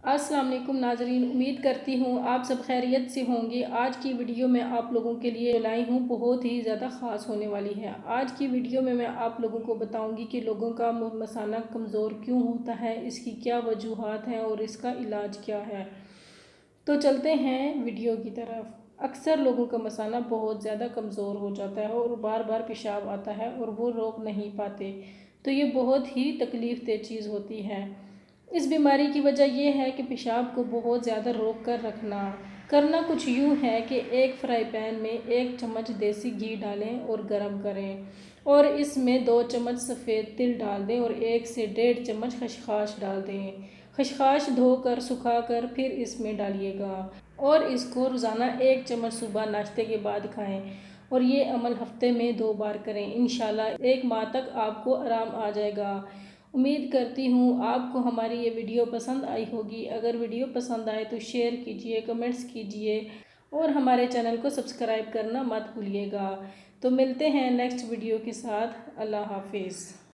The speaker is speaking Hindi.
अस्सलाम वालेकुम नाजरीन, उम्मीद करती हूँ आप सब खैरियत से होंगे। आज की वीडियो में आप लोगों के लिए लाई हूँ, बहुत ही ज़्यादा ख़ास होने वाली है। आज की वीडियो में मैं आप लोगों को बताऊँगी कि लोगों का मसाना कमज़ोर क्यों होता है, इसकी क्या वजूहात हैं और इसका इलाज क्या है। तो चलते हैं वीडियो की तरफ। अक्सर लोगों का मसाना बहुत ज़्यादा कमज़ोर हो जाता है और बार बार पेशाब आता है और वो रोक नहीं पाते। तो ये बहुत ही तकलीफ़ दह चीज़ होती है। इस बीमारी की वजह यह है कि पेशाब को बहुत ज़्यादा रोक कर रखना। करना कुछ यूँ है कि एक फ्राई पैन में 1 चम्मच देसी घी डालें और गरम करें और इसमें 2 चम्मच सफ़ेद तिल डाल दें और 1 से 1.5 चम्मच खसखस डाल दें। खसखस धोकर सुखाकर फिर इसमें डालिएगा और इसको रोज़ाना 1 चम्मच सुबह नाश्ते के बाद खाएं और ये अमल हफ्ते में 2 बार करें। इंशाल्लाह 1 माह तक आपको आराम आ जाएगा। उम्मीद करती हूँ आपको हमारी ये वीडियो पसंद आई होगी। अगर वीडियो पसंद आए तो शेयर कीजिए, कमेंट्स कीजिए और हमारे चैनल को सब्सक्राइब करना मत भूलिएगा। तो मिलते हैं नेक्स्ट वीडियो के साथ। अल्लाह हाफिज़।